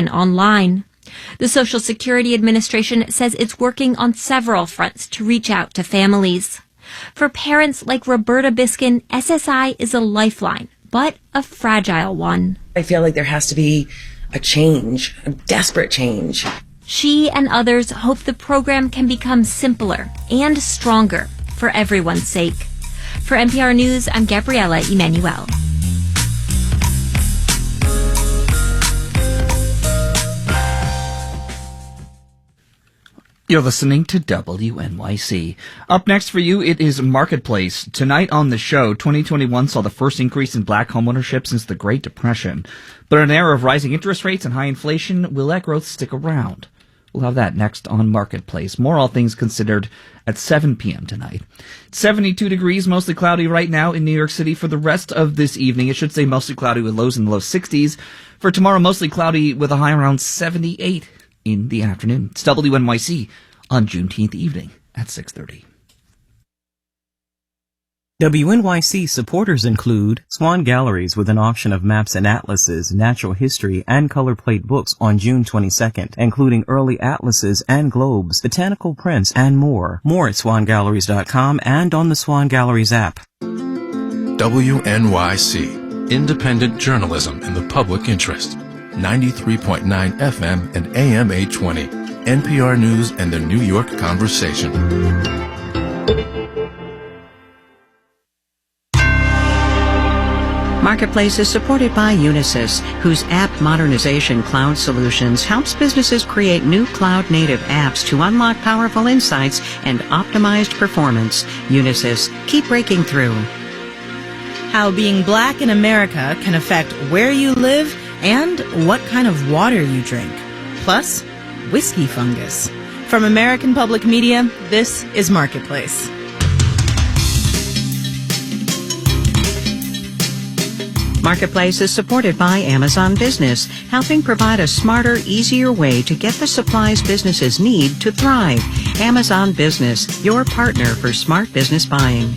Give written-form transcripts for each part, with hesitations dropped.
online. The Social Security Administration says it's working on several fronts to reach out to families. For parents like Roberta Biskin, SSI is a lifeline, but a fragile one. I feel like there has to be a change, a desperate change. She and others hope the program can become simpler and stronger for everyone's sake. For NPR News, I'm Gabriela Emanuel. You're listening to WNYC. Up next for you, it is Marketplace. Tonight on the show, 2021 saw the first increase in black homeownership since the Great Depression. But in an era of rising interest rates and high inflation, will that growth stick around? We'll have that next on Marketplace. More All Things Considered at 7 p.m. tonight. 72 degrees, mostly cloudy right now in New York City. For the rest of this evening, it should stay mostly cloudy with lows in the low 60s. For tomorrow, mostly cloudy with a high around 78 in the afternoon. It's WNYC on Juneteenth evening at 6:30. WNYC supporters include Swan Galleries with an auction of maps and atlases, natural history, and color plate books on June 22nd, including early atlases and globes, botanical prints, and more. More at swangalleries.com and on the Swan Galleries app. WNYC, independent journalism in the public interest. 93.9 FM and AM 820. NPR News and the New York Conversation. Marketplace is supported by Unisys, whose app modernization cloud solutions helps businesses create new cloud-native apps to unlock powerful insights and optimized performance. Unisys, keep breaking through. How being black in America can affect where you live and what kind of water you drink. Plus, whiskey fungus. From American Public Media, this is Marketplace. Marketplace is supported by Amazon Business, helping provide a smarter, easier way to get the supplies businesses need to thrive. Amazon Business, your partner for smart business buying.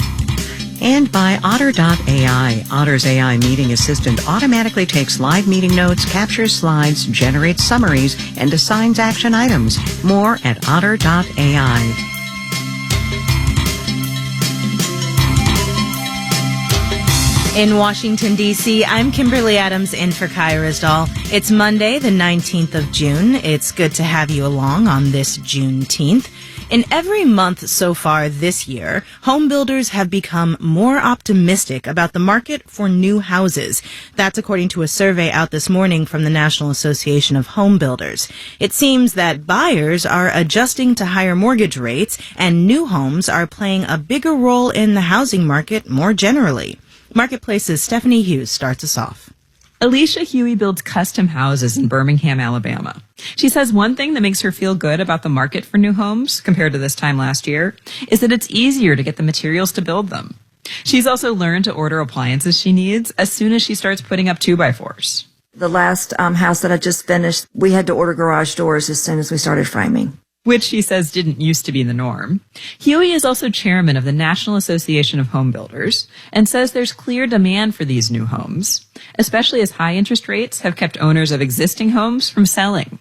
And by Otter.ai. Otter's AI meeting assistant automatically takes live meeting notes, captures slides, generates summaries, and assigns action items. More at Otter.ai. In Washington, D.C., I'm Kimberly Adams in for Kai Rizdal. It's Monday, the 19th of June. It's good to have you along on this Juneteenth. In every month so far this year, home builders have become more optimistic about the market for new houses. That's according to a survey out this morning from the National Association of Home Builders. It seems that buyers are adjusting to higher mortgage rates, and new homes are playing a bigger role in the housing market more generally. Marketplace's Stephanie Hughes starts us off. Alicia Huey builds custom houses in Birmingham, Alabama. She says one thing that makes her feel good about the market for new homes compared to this time last year is that it's easier to get the materials to build them. She's also learned to order appliances she needs as soon as she starts putting up 2x4s. The last house that I just finished, we had to order garage doors as soon as we started framing, which she says didn't used to be the norm. Huey is also chairman of the National Association of Home Builders and says there's clear demand for these new homes, especially as high interest rates have kept owners of existing homes from selling.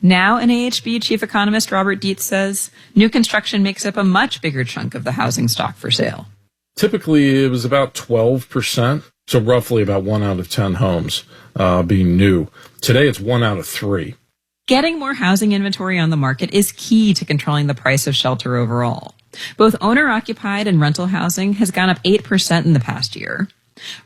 Now, NAHB chief economist Robert Dietz says new construction makes up a much bigger chunk of the housing stock for sale. Typically, it was about 12%, so roughly about 1 out of 10 homes being new. Today, it's 1 out of 3. Getting more housing inventory on the market is key to controlling the price of shelter overall. Both owner-occupied and rental housing has gone up 8% in the past year.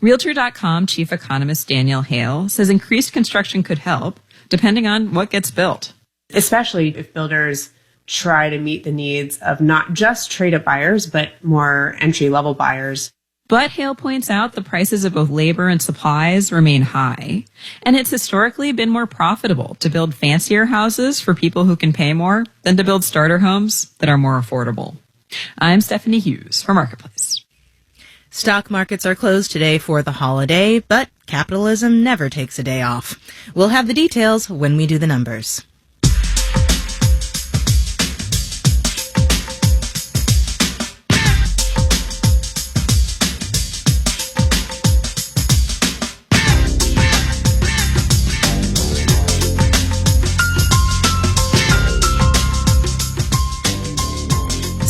Realtor.com chief economist Danielle Hale says increased construction could help, depending on what gets built. Especially if builders try to meet the needs of not just trade-up buyers, but more entry-level buyers. But Hale points out the prices of both labor and supplies remain high, and it's historically been more profitable to build fancier houses for people who can pay more than to build starter homes that are more affordable. I'm Stephanie Hughes for Marketplace. Stock markets are closed today for the holiday, but capitalism never takes a day off. We'll have the details when we do the numbers.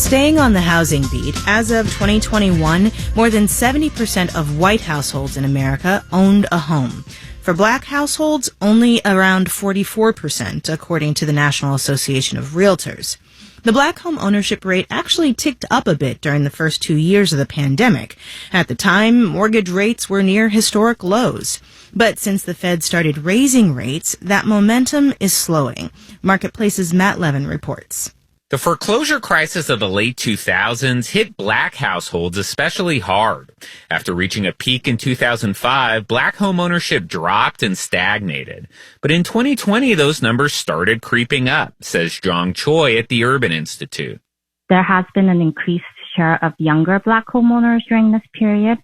Staying on the housing beat, as of 2021, more than 70% of white households in America owned a home. For black households, only around 44%, according to the National Association of Realtors. The black home ownership rate actually ticked up a bit during the first 2 years of the pandemic. At the time, mortgage rates were near historic lows. But since the Fed started raising rates, that momentum is slowing. Marketplace's Matt Levin reports. The foreclosure crisis of the late 2000s hit black households especially hard. After reaching a peak in 2005, black home ownership dropped and stagnated. But in 2020, those numbers started creeping up, says Zhang Choi at the Urban Institute. There has been an increased share of younger black homeowners during this period.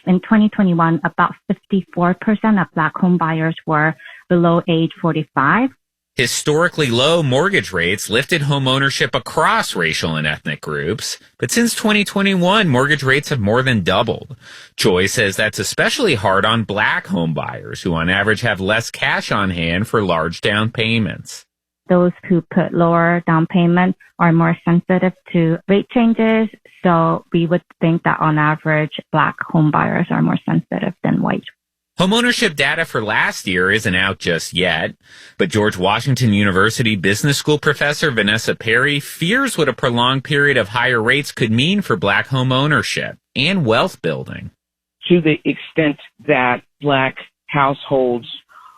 In 2021, about 54% of black home buyers were below age 45. Historically low mortgage rates lifted home ownership across racial and ethnic groups, but since 2021, mortgage rates have more than doubled. Choi says that's especially hard on black home buyers, who on average have less cash on hand for large down payments. Those who put lower down payment are more sensitive to rate changes, so we would think that on average, black home buyers are more sensitive than white. Homeownership data for last year isn't out just yet, but George Washington University Business School professor Vanessa Perry fears what a prolonged period of higher rates could mean for black home ownership and wealth building. To the extent that black households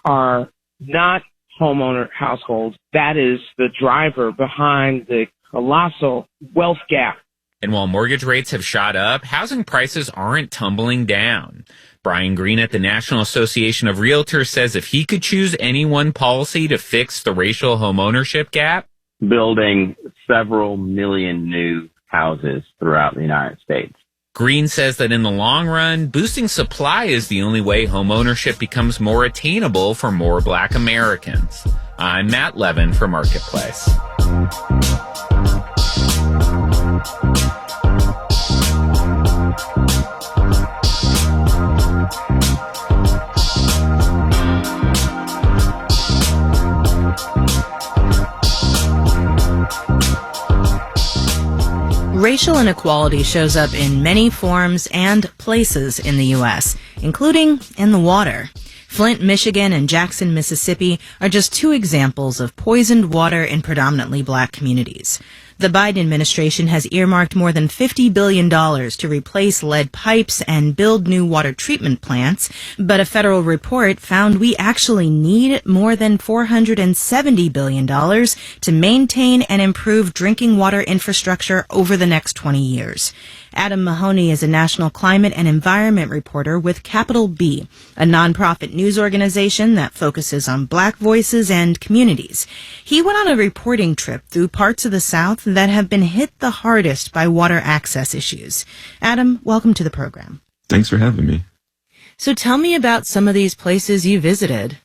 are not homeowner households, that is the driver behind the colossal wealth gap. And while mortgage rates have shot up, housing prices aren't tumbling down. Brian Green at the National Association of Realtors says if he could choose any one policy to fix the racial homeownership gap, building several million new houses throughout the United States. Green says that in the long run, boosting supply is the only way homeownership becomes more attainable for more black Americans. I'm Matt Levin for Marketplace. Racial inequality shows up in many forms and places in the U.S., including in the water. Flint, Michigan, and Jackson, Mississippi are just two examples of poisoned water in predominantly black communities. The Biden administration has earmarked more than $50 billion to replace lead pipes and build new water treatment plants, but a federal report found we actually need more than $470 billion to maintain and improve drinking water infrastructure over the next 20 years. Adam Mahoney is a national climate and environment reporter with Capital B, a nonprofit news organization that focuses on black voices and communities. He went on a reporting trip through parts of the South that have been hit the hardest by water access issues. Adam, welcome to the program. Thanks for having me. So tell me about some of these places you visited.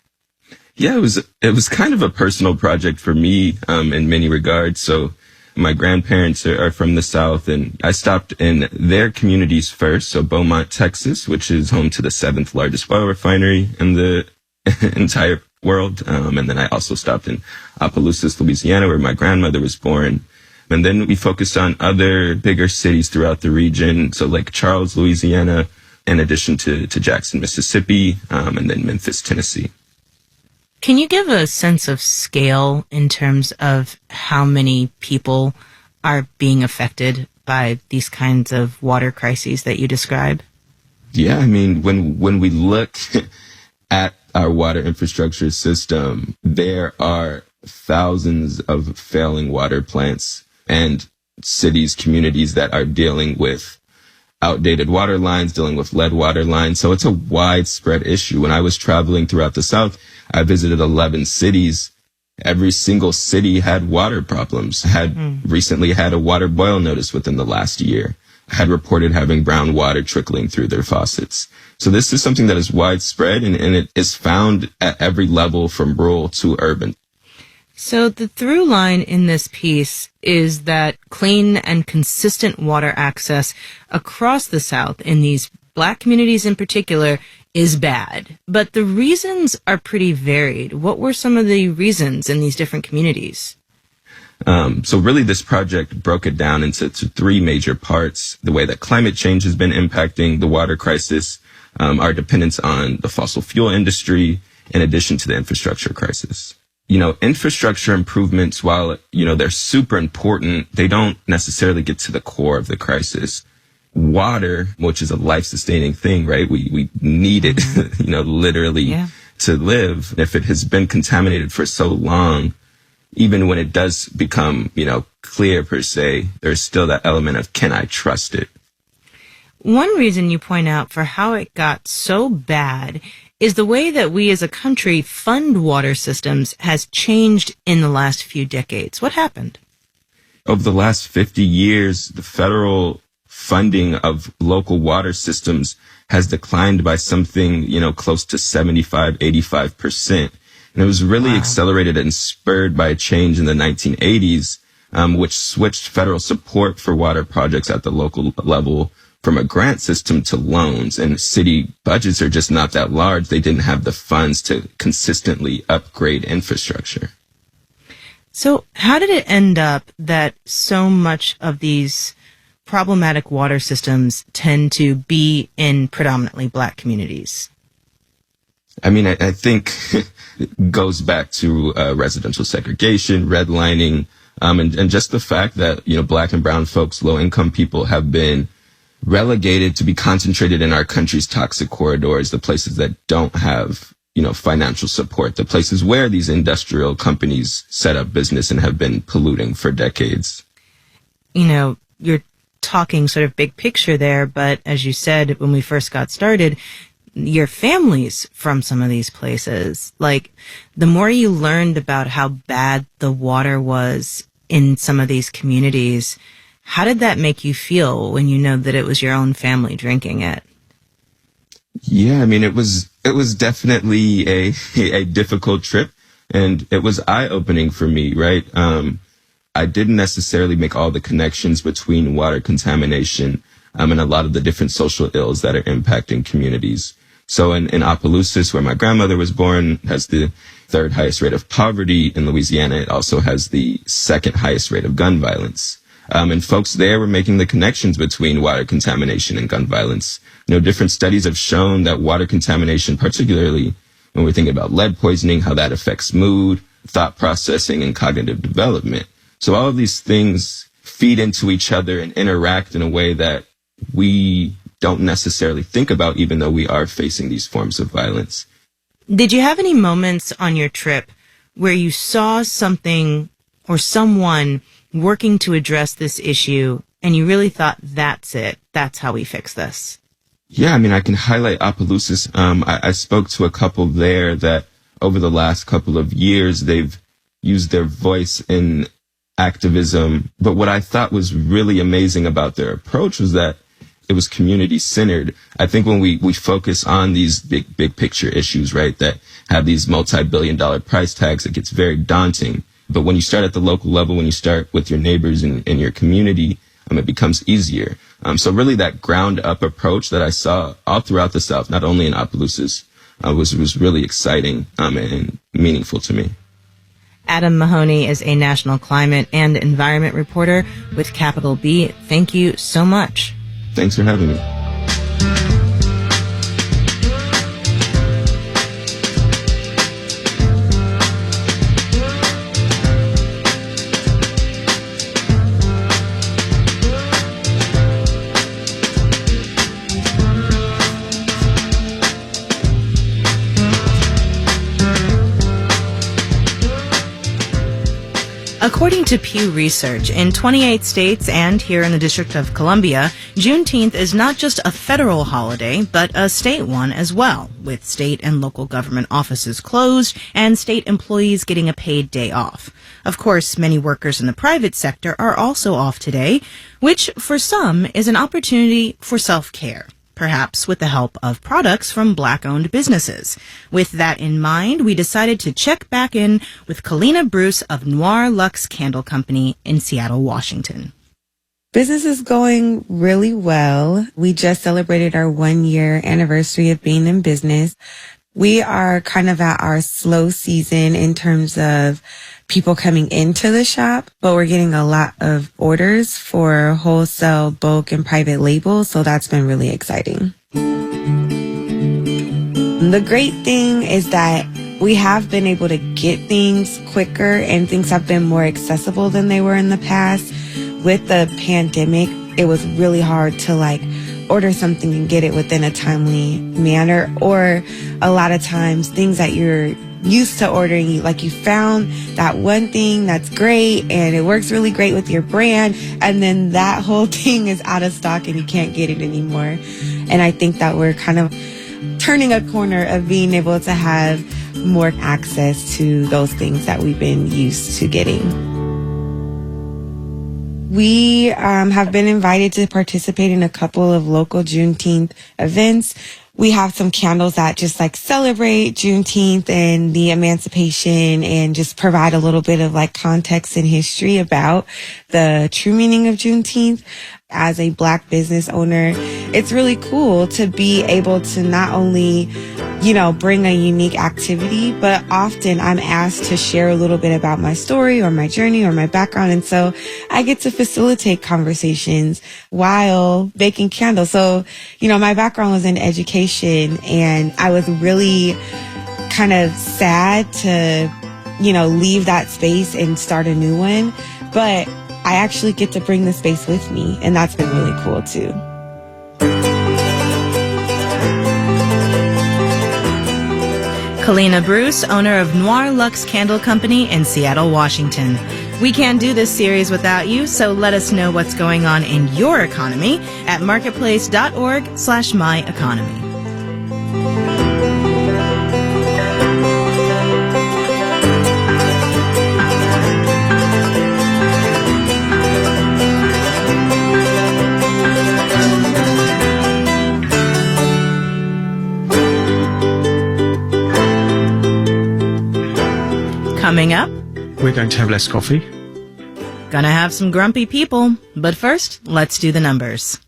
Yeah, it was kind of a personal project for me in many regards. So my grandparents are from the South, and I stopped in their communities first. So Beaumont, Texas, which is home to the 7th largest oil refinery in the entire world. And then I also stopped in Opelousas, Louisiana, where my grandmother was born. And then we focused on other bigger cities throughout the region. So Lake Charles, Louisiana, in addition to Jackson, Mississippi, and then Memphis, Tennessee. Can you give a sense of scale in terms of how many people are being affected by these kinds of water crises that you describe? Yeah, I mean, when we look at our water infrastructure system, there are thousands of failing water plants and cities, communities that are dealing with outdated water lines, dealing with lead water lines. So it's a widespread issue. When I was traveling throughout the South, I visited 11 cities. Every single city had water problems, recently had a water boil notice within the last year, had reported having brown water trickling through their faucets. So this is something that is widespread, and it is found at every level from rural to urban. So the through line in this piece is that clean and consistent water access across the South, in these black communities in particular, is bad. But the reasons are pretty varied. What were some of the reasons in these different communities? So really this project broke it down into three major parts: the way that climate change has been impacting the water crisis, our dependence on the fossil fuel industry, in addition to the infrastructure crisis. Infrastructure improvements, while, they're super important, they don't necessarily get to the core of the crisis. Water, which is a life-sustaining thing, right? We need it, literally to live. If it has been contaminated for so long, even when it does become, clear per se, there's still that element of, can I trust it? One reason you point out for how it got so bad is the way that we as a country fund water systems has changed in the last few decades. What happened? Over the last 50 years, the federal funding of local water systems has declined by something, close to 75-85%. And it was really accelerated and spurred by a change in the 1980s, which switched federal support for water projects at the local level from a grant system to loans. And city budgets are just not that large. They didn't have the funds to consistently upgrade infrastructure. So how did it end up that so much of these problematic water systems tend to be in predominantly Black communities? I think it goes back to residential segregation, redlining, and just the fact that, Black and brown folks, low-income people have been relegated to be concentrated in our country's toxic corridors, the places that don't have, financial support, the places where these industrial companies set up business and have been polluting for decades. You're talking sort of big picture there, but as you said when we first got started, your family's from some of these places. Like, the more you learned about how bad the water was in some of these communities, how did that make you feel when you know that it was your own family drinking it? Yeah, it was definitely a difficult trip, and it was eye-opening for me, right? I didn't necessarily make all the connections between water contamination and a lot of the different social ills that are impacting communities. So in Opelousas, where my grandmother was born, has the third highest rate of poverty. In Louisiana, it also has the second highest rate of gun violence. And folks there were making the connections between water contamination and gun violence. Different studies have shown that water contamination, particularly when we're thinking about lead poisoning, how that affects mood, thought processing, and cognitive development. So all of these things feed into each other and interact in a way that we don't necessarily think about, even though we are facing these forms of violence. Did you have any moments on your trip where you saw something or someone working to address this issue and you really thought, that's it, that's how we fix this? Yeah, I can highlight Opelousas. I spoke to a couple there that over the last couple of years, they've used their voice in activism. But what I thought was really amazing about their approach was that it was community-centered. I think when we focus on these big picture issues, right, that have these multi-billion-dollar price tags, it gets very daunting. But when you start at the local level, when you start with your neighbors and your community, it becomes easier. So really that ground-up approach that I saw all throughout the South, not only in Opelousas, was really exciting and meaningful to me. Adam Mahoney is a national climate and environment reporter with Capital B. Thank you so much. Thanks for having me. According to Pew Research, in 28 states and here in the District of Columbia, Juneteenth is not just a federal holiday, but a state one as well, with state and local government offices closed and state employees getting a paid day off. Of course, many workers in the private sector are also off today, which for some is an opportunity for self-care, perhaps with the help of products from Black-owned businesses. With that in mind, we decided to check back in with Kalina Bruce of Noir Luxe Candle Company in Seattle, Washington. Business is going really well. We just celebrated our 1-year anniversary of being in business. We are kind of at our slow season in terms of people coming into the shop, but we're getting a lot of orders for wholesale, bulk, and private label, so that's been really exciting. The great thing is that we have been able to get things quicker and things have been more accessible than they were in the past. With the pandemic, it was really hard to order something and get it within a timely manner, or a lot of times things that you're used to ordering, you found that one thing that's great and it works really great with your brand, and then that whole thing is out of stock and you can't get it anymore. And I think that we're kind of turning a corner of being able to have more access to those things that we've been used to getting. We have been invited to participate in a couple of local Juneteenth events. We have some candles that just celebrate Juneteenth and the emancipation and just provide a little bit of context and history about the true meaning of Juneteenth. As a Black business owner, it's really cool to be able to not only, bring a unique activity, but often I'm asked to share a little bit about my story or my journey or my background. And so I get to facilitate conversations while baking candles. So, my background was in education, and I was really kind of sad to, leave that space and start a new one. But I actually get to bring the space with me, and that's been really cool too. Kalina Bruce, owner of Noir Luxe Candle Company in Seattle, Washington. We can't do this series without you, so let us know what's going on in your economy at marketplace.org/myeconomy. Coming up, we're going to have less coffee. Gonna have some grumpy people, but first, let's do the numbers.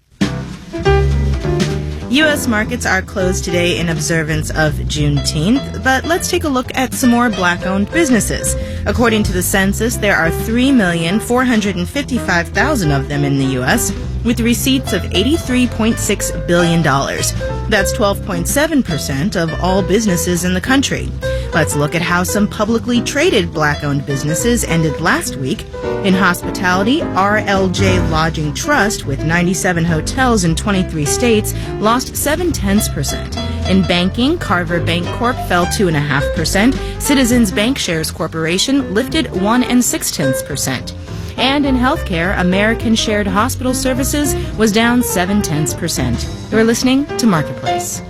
U.S. markets are closed today in observance of Juneteenth, but let's take a look at some more Black-owned businesses. According to the census, there are 3,455,000 of them in the U.S., with receipts of $83.6 billion. That's 12.7% of all businesses in the country. Let's look at how some publicly traded Black-owned businesses ended last week. In hospitality, RLJ Lodging Trust, with 97 hotels in 23 states, lost 0.7%. In banking, Carver Bank Corp fell 2.5%. Citizens Bancshares Corporation lifted 1.6%. And in healthcare, American Shared Hospital Services was down 0.7%. You're listening to Marketplace.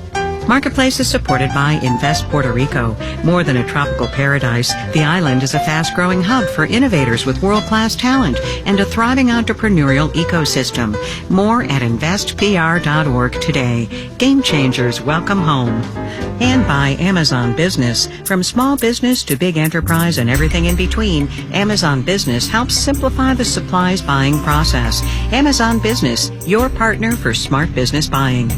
Marketplace is supported by Invest Puerto Rico. More than a tropical paradise, the island is a fast-growing hub for innovators with world-class talent and a thriving entrepreneurial ecosystem. More at investpr.org today. Game changers, welcome home. And by Amazon Business. From small business to big enterprise and everything in between, Amazon Business helps simplify the supplies buying process. Amazon Business, your partner for smart business buying.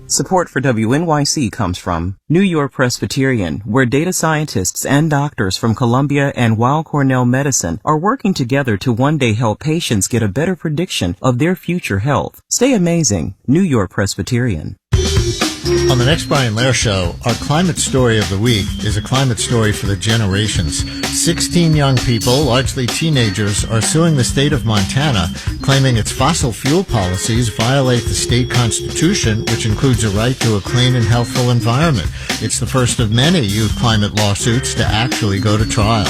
Support for WNYC comes from New York Presbyterian, where data scientists and doctors from Columbia and Weill Cornell Medicine are working together to one day help patients get a better prediction of their future health. Stay amazing. New York Presbyterian. On the next Brian Lehrer Show, our climate story of the week is a climate story for the generations. 16 young people, largely teenagers, are suing the state of Montana, claiming its fossil fuel policies violate the state constitution, which includes a right to a clean and healthful environment. It's the first of many youth climate lawsuits to actually go to trial.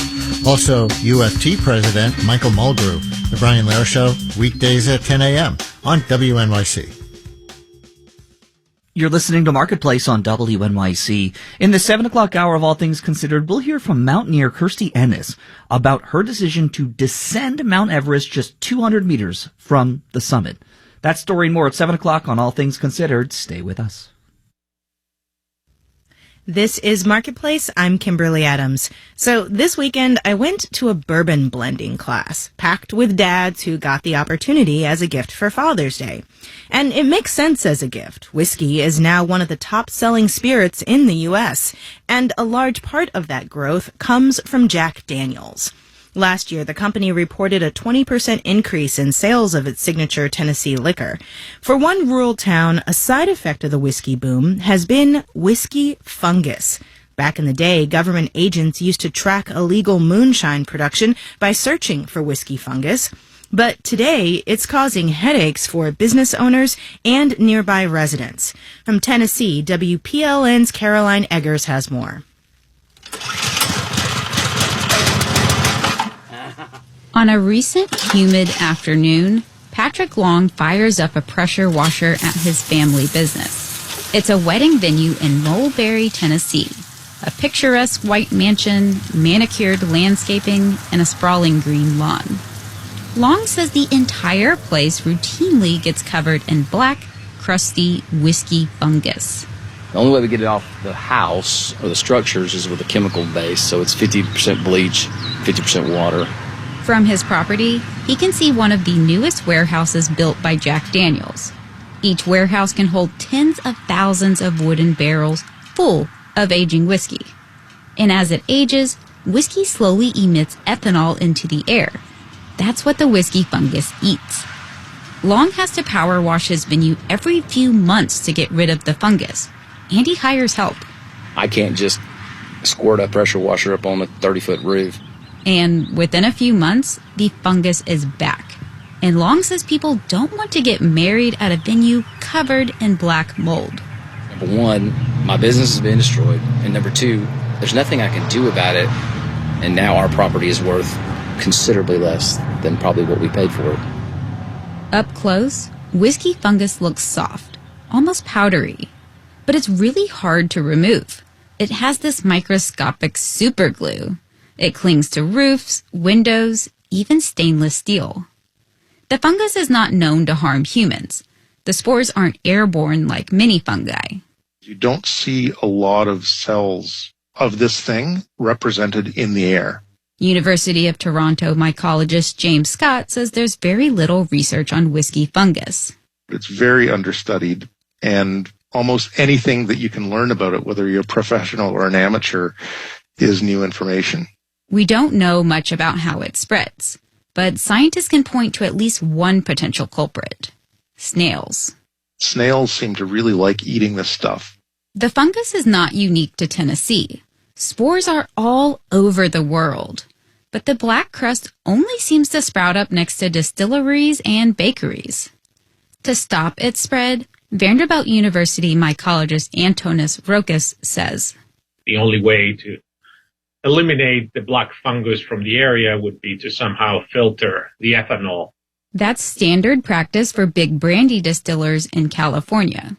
Also, UFT President Michael Mulgrew. The Brian Lehrer Show, weekdays at 10 a.m. on WNYC. You're listening to Marketplace on WNYC. In the 7 o'clock hour of All Things Considered, we'll hear from mountaineer Kirstie Ennis about her decision to descend Mount Everest just 200 meters from the summit. That story and more at 7 o'clock on All Things Considered. Stay with us. This is Marketplace. I'm Kimberly Adams. So this weekend, I went to a bourbon blending class, packed with dads who got the opportunity as a gift for Father's Day. And it makes sense as a gift. Whiskey is now one of the top-selling spirits in the U.S., and a large part of that growth comes from Jack Daniel's. Last year, the company reported a 20% increase in sales of its signature Tennessee liquor. For one rural town, a side effect of the whiskey boom has been whiskey fungus. Back in the day, government agents used to track illegal moonshine production by searching for whiskey fungus. But today, it's causing headaches for business owners and nearby residents. From Tennessee, WPLN's Caroline Eggers has more. On a recent humid afternoon, Patrick Long fires up a pressure washer at his family business. It's a wedding venue in Mulberry, Tennessee. A picturesque white mansion, manicured landscaping, and a sprawling green lawn. Long says the entire place routinely gets covered in black, crusty whiskey fungus. The only way we get it off the house or the structures is with a chemical base, so it's 50% bleach, 50% water. From his property, he can see one of the newest warehouses built by Jack Daniel's. Each warehouse can hold tens of thousands of wooden barrels full of aging whiskey. And as it ages, whiskey slowly emits ethanol into the air. That's what the whiskey fungus eats. Long has to power wash his venue every few months to get rid of the fungus, and he hires help. I can't just squirt a pressure washer up on a 30-foot roof. And within a few months, the fungus is back. And Long says people don't want to get married at a venue covered in black mold. Number one, my business has been destroyed. And number two, there's nothing I can do about it. And now our property is worth considerably less than probably what we paid for it. Up close, whiskey fungus looks soft, almost powdery. But it's really hard to remove. It has this microscopic superglue. It clings to roofs, windows, even stainless steel. The fungus is not known to harm humans. The spores aren't airborne like many fungi. You don't see a lot of cells of this thing represented in the air. University of Toronto mycologist James Scott says there's very little research on whiskey fungus. It's very understudied, and almost anything that you can learn about it, whether you're a professional or an amateur, is new information. We don't know much about how it spreads, but scientists can point to at least one potential culprit: snails. Snails seem to really like eating this stuff. The fungus is not unique to Tennessee. Spores are all over the world, but the black crust only seems to sprout up next to distilleries and bakeries. To stop its spread, Vanderbilt University mycologist Antonis Rokas says, the only way to eliminate the black fungus from the area would be to somehow filter the ethanol. That's standard practice for big brandy distillers in California.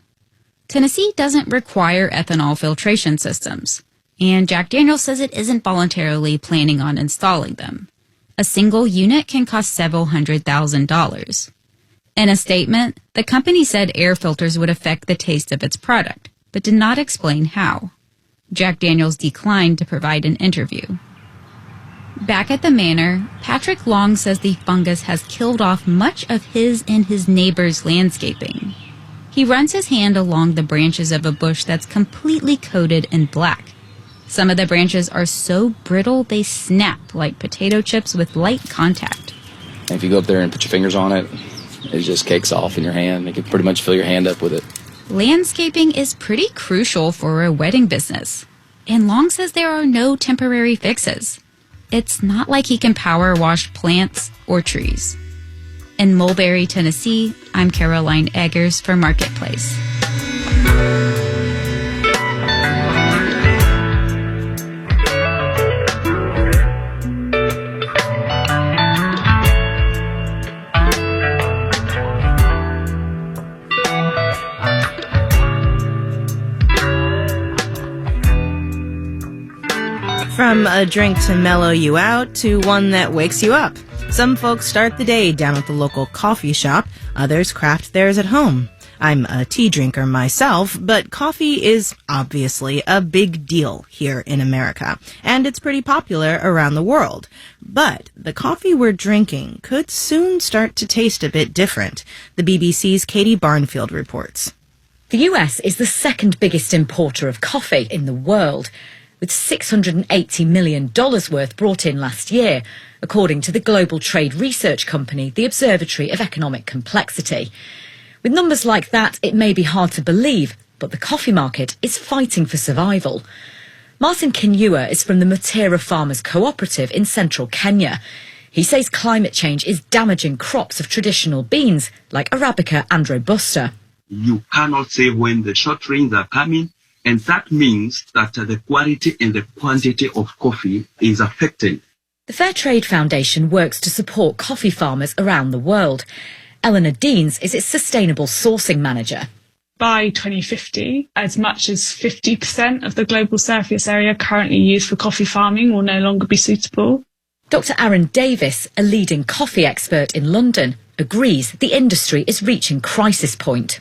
Tennessee doesn't require ethanol filtration systems, and Jack Daniel's says it isn't voluntarily planning on installing them. A single unit can cost several $100,000. In a statement, the company said air filters would affect the taste of its product, but did not explain how. Jack Daniel's declined to provide an interview. Back at the manor, Patrick Long says the fungus has killed off much of his and his neighbor's landscaping. He runs his hand along the branches of a bush that's completely coated in black. Some of the branches are so brittle they snap like potato chips with light contact. And if you go up there and put your fingers on it, it just cakes off in your hand. You can pretty much fill your hand up with it. Landscaping is pretty crucial for a wedding business, and Long says there are no temporary fixes. It's not like he can power wash plants or trees. In Mulberry, Tennessee, I'm Caroline Eggers for Marketplace. From a drink to mellow you out to one that wakes you up. Some folks start the day down at the local coffee shop. Others craft theirs at home. I'm a tea drinker myself, but coffee is obviously a big deal here in America, and it's pretty popular around the world. But the coffee we're drinking could soon start to taste a bit different. The BBC's Katie Barnfield reports. The US is the second biggest importer of coffee in the world, with $680 million worth brought in last year, according to the global trade research company, the Observatory of Economic Complexity. With numbers like that, it may be hard to believe, but the coffee market is fighting for survival. Martin Kinyua is from the Mutera Farmers Cooperative in central Kenya. He says climate change is damaging crops of traditional beans like Arabica and Robusta. You cannot say when the short rains are coming, and that means that the quality and the quantity of coffee is affected. The Fair Trade Foundation works to support coffee farmers around the world. Eleanor Deans is its sustainable sourcing manager. By 2050, as much as 50% of the global surface area currently used for coffee farming will no longer be suitable. Dr. Aaron Davis, a leading coffee expert in London, agrees the industry is reaching crisis point.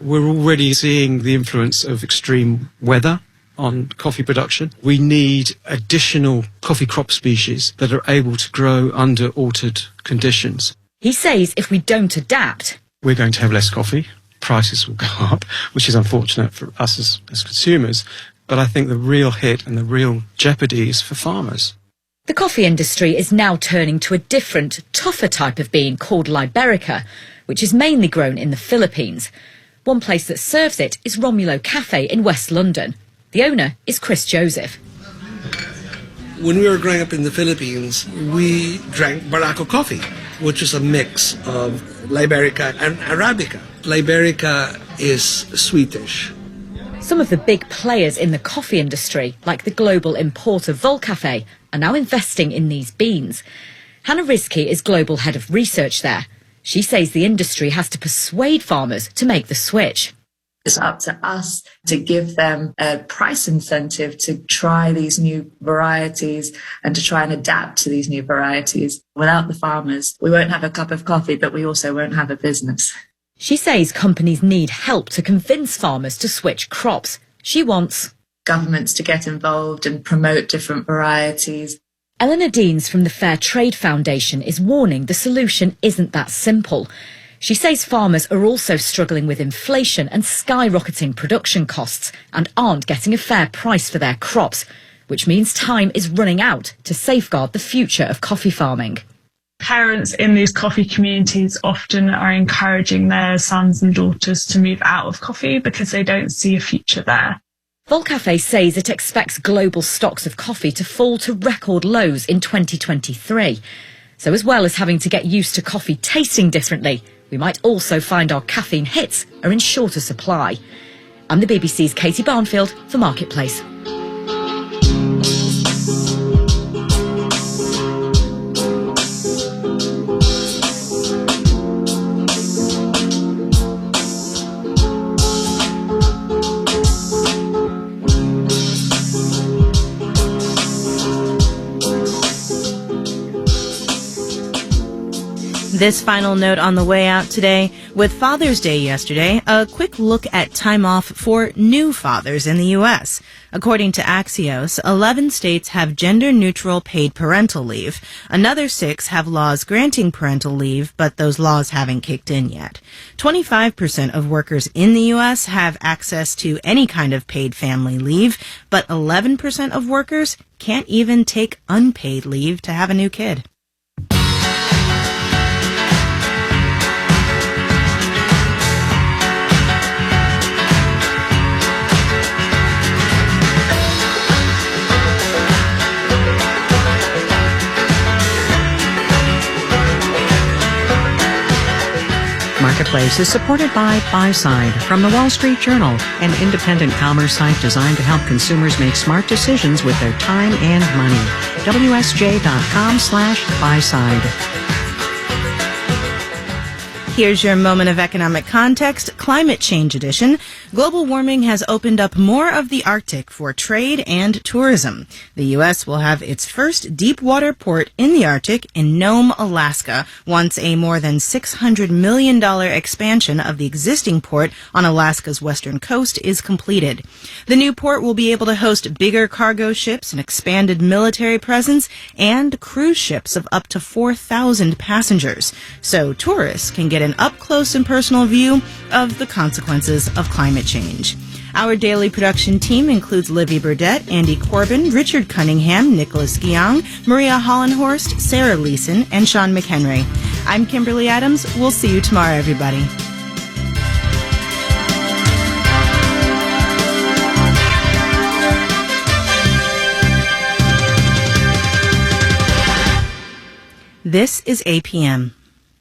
We're already seeing the influence of extreme weather on coffee production. We need additional coffee crop species that are able to grow under altered conditions. He says if we don't adapt, we're going to have less coffee. Prices will go up, which is unfortunate for us as consumers. But I think the real hit and the real jeopardy is for farmers. The coffee industry is now turning to a different, tougher type of bean called Liberica, which is mainly grown in the Philippines. One place that serves it is Romulo Cafe in West London. The owner is Chris Joseph. When we were growing up in the Philippines, we drank Barako coffee, which is a mix of Liberica and Arabica. Liberica is sweetish. Some of the big players in the coffee industry, like the global importer Volcafe, are now investing in these beans. Hannah Rizki is global head of research there. She says the industry has to persuade farmers to make the switch. It's up to us to give them a price incentive to try these new varieties and to try and adapt to these new varieties. Without the farmers, we won't have a cup of coffee, but we also won't have a business. She says companies need help to convince farmers to switch crops. She wants governments to get involved and promote different varieties. Eleanor Deans from the Fair Trade Foundation is warning the solution isn't that simple. She says farmers are also struggling with inflation and skyrocketing production costs and aren't getting a fair price for their crops, which means time is running out to safeguard the future of coffee farming. Parents in these coffee communities often are encouraging their sons and daughters to move out of coffee because they don't see a future there. Volcafe says it expects global stocks of coffee to fall to record lows in 2023. So as well as having to get used to coffee tasting differently, we might also find our caffeine hits are in shorter supply. I'm the BBC's Katie Barnfield for Marketplace. This final note on the way out today. With Father's Day yesterday, a quick look at time off for new fathers in the U.S. According to Axios, 11 states have gender-neutral paid parental leave. Another 6 have laws granting parental leave, but those laws haven't kicked in yet. 25% of workers in the U.S. have access to any kind of paid family leave, but 11% of workers can't even take unpaid leave to have a new kid. Marketplace is supported by Buyside from the Wall Street Journal, an independent commerce site designed to help consumers make smart decisions with their time and money. WSJ.com/Buyside. Here's your moment of economic context, climate change edition. Global warming has opened up more of the Arctic for trade and tourism. The U.S. will have its first deep water port in the Arctic in Nome, Alaska, once a more than $600 million expansion of the existing port on Alaska's western coast is completed. The new port will be able to host bigger cargo ships, an expanded military presence, and cruise ships of up to 4,000 passengers. So tourists can get an up-close and personal view of the consequences of climate change. Our daily production team includes Livy Burdett, Andy Corbin, Richard Cunningham, Nicholas Giang, Maria Hollenhorst, Sarah Leeson, and Sean McHenry. I'm Kimberly Adams. We'll see you tomorrow, everybody. This is APM.